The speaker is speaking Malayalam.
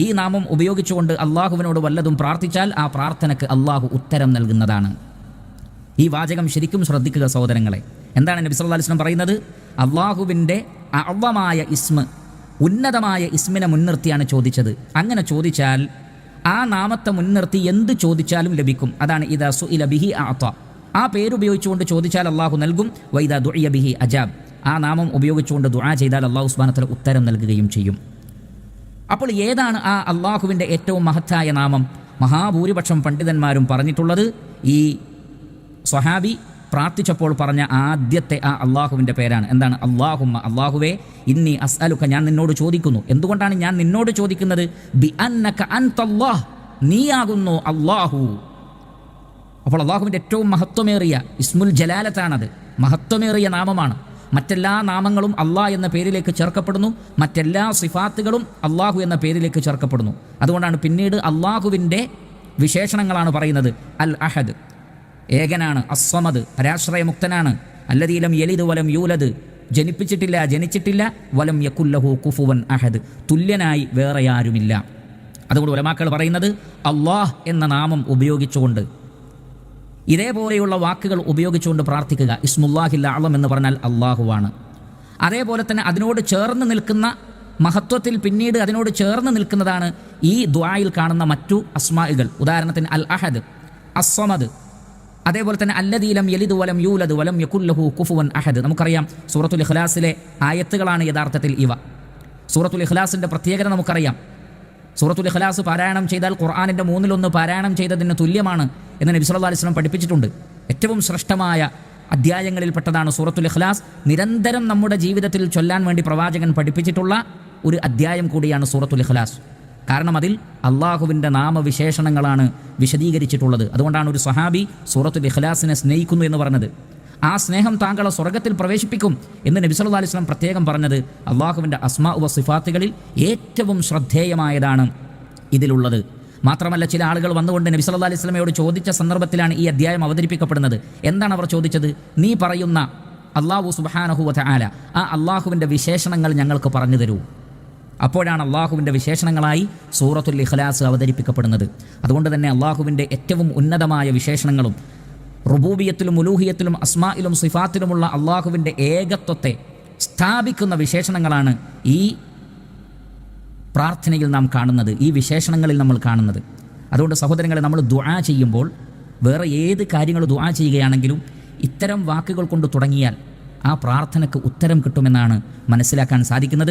ഈ നാമം ഉപയോഗിച്ചുകൊണ്ട് അള്ളാഹുവിനോട് വല്ലതും പ്രാർത്ഥിച്ചാൽ ആ പ്രാർത്ഥനയ്ക്ക് അള്ളാഹു ഉത്തരം നൽകുന്നതാണ്. ഈ വാചകം ശരിക്കും ശ്രദ്ധിക്കുക സഹോദരങ്ങളെ. എന്താണ് നബി സല്ലല്ലാഹു അലൈഹി വസല്ലം പറയുന്നത്? അള്ളാഹുവിൻ്റെ അഅ്ളമായ ഇസ്മ, ഉന്നതമായ ഇസ്മിനെ മുൻനിർത്തിയാണ് ചോദിച്ചത്. അങ്ങനെ ചോദിച്ചാൽ ആ നാമത്തെ മുൻനിർത്തി എന്ത് ചോദിച്ചാലും ലഭിക്കും. അതാണ് ഇദാ സുഇല ബിഹി അഅത. ആ പേരുപയോഗിച്ചുകൊണ്ട് ചോദിച്ചാൽ അള്ളാഹു നൽകും. വൈദാ ദുഇയ ബിഹി അജാബ്. ആ നാമം ഉപയോഗിച്ചുകൊണ്ട് ദുആ ചെയ്താൽ അള്ളാഹു സുബ്ഹാനഹു വ തആല ഉത്തരം നൽകുകയും ചെയ്യും. അപ്പോൾ ഏതാണ് ആ അള്ളാഹുവിൻ്റെ ഏറ്റവും മഹത്തായ നാമം? മഹാഭൂരിപക്ഷം പണ്ഡിതന്മാരും പറഞ്ഞിട്ടുള്ളത് ഈ സ്വഹാബി പ്രാർത്ഥിച്ചപ്പോൾ പറഞ്ഞ ആദ്യത്തെ ആ അള്ളാഹുവിൻ്റെ പേരാണ്. എന്താണ്? അല്ലാഹുമ്മ, അള്ളാഹുവേ, ഇന്നി അസ്അലുക, ഞാൻ നിന്നോട് ചോദിക്കുന്നു. എന്തുകൊണ്ടാണ് ഞാൻ നിന്നോട് ചോദിക്കുന്നത്? ബി അന്നക അൻതല്ലാഹ്, നീയാകുന്നു അള്ളാഹു. അപ്പോൾ അള്ളാഹുവിൻ്റെ ഏറ്റവും മഹത്വമേറിയ ഇസ്മുൽ ജലാലത്താണത്, മഹത്വമേറിയ നാമമാണ്. മറ്റെല്ലാ നാമങ്ങളും അള്ളാഹ് എന്ന പേരിലേക്ക് ചേർക്കപ്പെടുന്നു, മറ്റെല്ലാ സിഫാത്തുകളും അള്ളാഹു എന്ന പേരിലേക്ക് ചേർക്കപ്പെടുന്നു. അതുകൊണ്ടാണ് പിന്നീട് അള്ളാഹുവിൻ്റെ വിശേഷണങ്ങളാണ് പറയുന്നത്. അൽ അഹദ്, ഏകനാണ്. അസ്സമദ്, പരാശ്രയമുക്തനാണ്. അല്ലദീ ലം യലിദ് വലം യൂലദ്, ജനിപ്പിച്ചിട്ടില്ല, ജനിച്ചിട്ടില്ല. വലം യകുല്ലഹു കുഫുവൻ അഹദ്, തുല്യനായി വേറെ ആരുമില്ല. അതുകൊണ്ട് ഉലമാക്കൾ പറയുന്നത് അള്ളാഹ് എന്ന നാമം ഉപയോഗിച്ചുകൊണ്ട്, ഇതേപോലെയുള്ള വാക്കുകൾ ഉപയോഗിച്ചുകൊണ്ട് പ്രാർത്ഥിക്കുക. ഇസ്മുല്ലാഹിൽ അഅ്ളം എന്ന് പറഞ്ഞാൽ അള്ളാഹുവാണ്. അതേപോലെ തന്നെ അതിനോട് ചേർന്ന് നിൽക്കുന്ന മഹത്വത്തിൽ പിന്നീട് അതിനോട് ചേർന്ന് നിൽക്കുന്നതാണ് ഈ ദുആയിൽ കാണുന്ന മറ്റു അസ്മാഇകൾ. ഉദാഹരണത്തിന് അൽ അഹദ്, അസ്സമദ്, അതേപോലെ തന്നെ അല്ലദീ ലം യലിദ് വലം യൂലദ് വലം യകുല്ലഹു കുഫുവൻ അഹദ്. നമുക്കറിയാം സൂറത്തുൽ ഇഖ്ലാസിലെ ആയത്തുകളാണ് യഥാർത്ഥത്തിൽ ഇവ. സൂറത്തുൽ ഇഖ്ലാസിൻ്റെ പ്രത്യേകത നമുക്കറിയാം. സൂറത്തുൽ ഇഖ്ലാസ് പാരായണം ചെയ്താൽ ഖുർആനിൻ്റെ 1/3 പാരായണം ചെയ്തതിന് തുല്യമാണ് എന്ന് നബി സല്ലല്ലാഹു അലൈഹി വസല്ലം പഠിപ്പിച്ചിട്ടുണ്ട്. ഏറ്റവും ശ്രേഷ്ഠമായ അധ്യായങ്ങളിൽപ്പെട്ടതാണ് സൂറത്തുൽ ഇഖ്ലാസ്. നിരന്തരം നമ്മുടെ ജീവിതത്തിൽ ചൊല്ലാൻ വേണ്ടി പ്രവാചകൻ പഠിപ്പിച്ചിട്ടുള്ള ഒരു അധ്യായം കൂടിയാണ് സൂറത്തുൽ ഇഖ്ലാസ്. കാരണം അതിൽ അള്ളാഹുവിൻ്റെ നാമവിശേഷണങ്ങളാണ് വിശദീകരിച്ചിട്ടുള്ളത്. അതുകൊണ്ടാണ് ഒരു സഹാബി സൂറത്തുൽ ഇഖ്ലാസിനെ സ്നേഹിക്കുന്നു എന്ന് പറഞ്ഞത്. ആ സ്നേഹം താങ്കളെ സ്വർഗ്ഗത്തിൽ പ്രവേശിപ്പിക്കും എന്ന് നബി സല്ലല്ലാഹു അലൈഹി വസല്ലം പ്രത്യേകം പറഞ്ഞത് അള്ളാഹുവിൻ്റെ അസ്മാഉ വ സിഫാത്തുകളിൽ ഏറ്റവും ശ്രദ്ധേയമായതാണ് ഇതിലുള്ളത്. മാത്രമല്ല, ചില ആളുകൾ വന്നുകൊണ്ട് നബി സല്ലല്ലാഹു അലൈഹി വസല്ലമയോട് ചോദിച്ച സന്ദർഭത്തിലാണ് ഈ അധ്യായം അവതരിപ്പിക്കപ്പെടുന്നത്. എന്താണ് അവർ ചോദിച്ചത്? നീ പറയുന്ന അല്ലാഹു സുബ്ഹാനഹു വ തആല, ആ അള്ളാഹുവിൻ്റെ വിശേഷണങ്ങൾ ഞങ്ങൾക്ക് പറഞ്ഞു തരൂ. അപ്പോഴാണ് അള്ളാഹുവിൻ്റെ വിശേഷണങ്ങളായി സൂറത്തുൽ ഇഖ്ലാസ് അവതരിപ്പിക്കപ്പെടുന്നത്. അതുകൊണ്ട് തന്നെ അള്ളാഹുവിൻ്റെ ഏറ്റവും ഉന്നതമായ വിശേഷണങ്ങളും റുബൂബിയത്തിലും ഉലൂഹിയത്തിലും അസ്മായിലും സിഫാത്തിലുമുള്ള അള്ളാഹുവിൻ്റെ ഏകത്വത്തെ സ്ഥാപിക്കുന്ന വിശേഷണങ്ങളാണ് ഈ പ്രാർത്ഥനയിൽ നാം കാണുന്നത്, ഈ വിശേഷണങ്ങളിൽ നമ്മൾ കാണുന്നത്. അതുകൊണ്ട് സഹോദരങ്ങളെ, നമ്മൾ ദുആ ചെയ്യുമ്പോൾ വേറെ ഏത് കാര്യങ്ങൾ ദുആ ചെയ്യുകയാണെങ്കിലും ഇത്തരം വാക്കുകൾ കൊണ്ട് തുടങ്ങിയാൽ ആ പ്രാർത്ഥനയ്ക്ക് ഉത്തരം കിട്ടുമെന്നാണ് മനസ്സിലാക്കാൻ സാധിക്കുന്നത്.